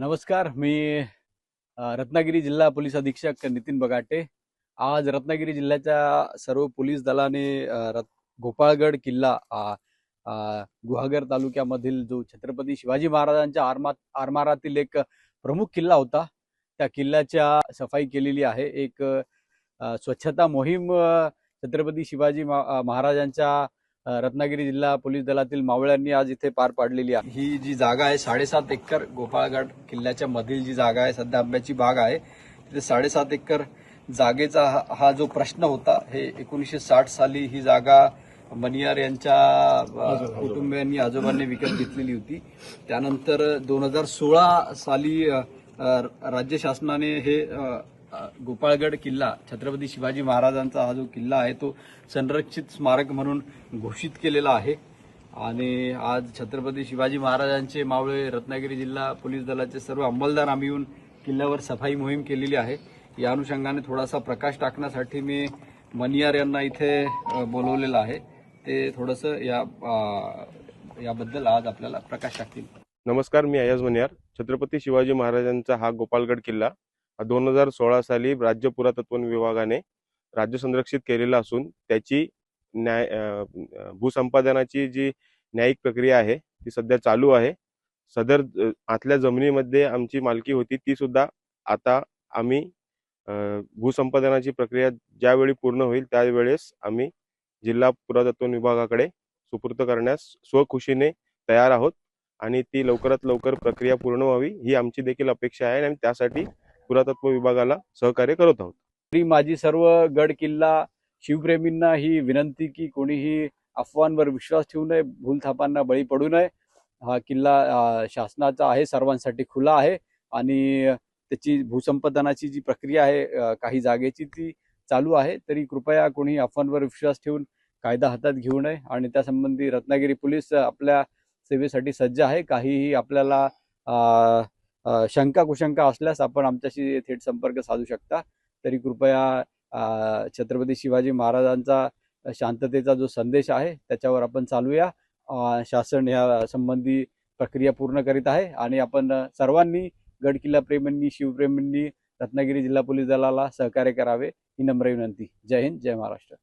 नमस्कार. मी रत्नागिरी जिल्हा पोलीस अधीक्षक नितीन बगाटे. आज रत्नागिरी जिल्ह्याच्या सर्व पोलीस दलाने गोपाळगड किल्ला गुहागर तालुक्यामधील जो छत्रपती शिवाजी महाराजांच्या आरमारातील एक प्रमुख किल्ला होता, त्या किल्ल्याच्या सफाई केलेली आहे. एक स्वच्छता मोहीम छत्रपती शिवाजी महाराजांच्या रत्नागिरी जिल्हा पोलीस दलातील मावळ्यांनी आज इथे पार पाडलेली आहे. ही जी जागा आहे 7.5 एकर गोपाळगड किल्ल्याच्या मधील जी जागा आहे, सध्या आंब्याची बाग आहे, तिथे 7.5 एकर जागेचा हा जो प्रश्न होता, हे 1960 साली ही जागा मनियार यांच्या कुटुंबियांनी आजोबांनी विकत घेतलेली होती. त्यानंतर 2016 साली राज्य शासनाने हे गोपाळगड किल्ला छत्रपती शिवाजी महाराजांचा हा जो किल्ला आहे तो संरक्षित स्मारक म्हणून घोषित केलेला आहे. आणि आज छत्रपती शिवाजी महाराजांचे मावळे रत्नागिरी जिल्हा पोलीस दलाचे सर्व अंमलदार आम्ही येऊन किल्ल्यावर सफाई मोहीम केलेली आहे. या अनुषंगाने थोडासा प्रकाश टाकण्यासाठी मी मनियार यांना इथे बोलवलेलं आहे. ते थोडंसं याबद्दल आज आपल्याला प्रकाश टाकतील. नमस्कार, मी अय्याज मनियार. छत्रपती शिवाजी महाराजांचा हा गोपाळगड किल्ला 2016 साली राज्य पुरातत्व विभागाने राज्य संरक्षित केलेला असून त्याची भूसंपादनाची जी न्यायिक प्रक्रिया आहे ती सध्या चालू आहे. सदर आतल्या जमिनीमध्ये आमची मालकी होती ती सुद्धा आता आम्ही भूसंपादनाची प्रक्रिया ज्यावेळी पूर्ण होईल त्यावेळेस आम्ही जिल्हा पुरातत्व विभागाकडे सुपूर्द करण्यास स्वखुशीने तयार आहोत आणि ती लवकरात लवकर प्रक्रिया पूर्ण व्हावी ही आमची देखील अपेक्षा आहे आणि त्यासाठी पुरातत्व विभागाला सहकार्य करत आहोत. माझी सर्व गड किल्ला शिवप्रेमींना ही विनंती की कोणीही अफवांवर विश्वास ठेवू नये, भूलथापांना बळी पडू नये. हा किल्ला शासनाचा आहे, सर्वांसाठी खुला आहे आणि त्याची भूसंपादनाची जी प्रक्रिया आहे काही जागेची ती चालू आहे. तरी कृपया कोणी अफवांवर विश्वास ठेवून कायदा हातात घेऊ नये आणि त्यासंबंधी रत्नागिरी पोलीस आपल्या सेवेसाठी सज्ज आहे. काहीही आपल्याला शंका कुशंका असल्यास आपण आमच्याशी थेट संपर्क साधू शकता. तरी कृपया छत्रपती शिवाजी महाराजांचा शांततेचा जो संदेश आहे त्याच्यावर आपण चालूया. शासन या संबंधी प्रक्रिया पूर्ण करीत आहे आणि आपण सर्वांनी गड किल्ला प्रेमींनी शिवप्रेमींनी रत्नागिरी जिल्हा पोलीस दलाला सहकार्य करावे ही नम्र विनंती. जय हिंद, जय महाराष्ट्र.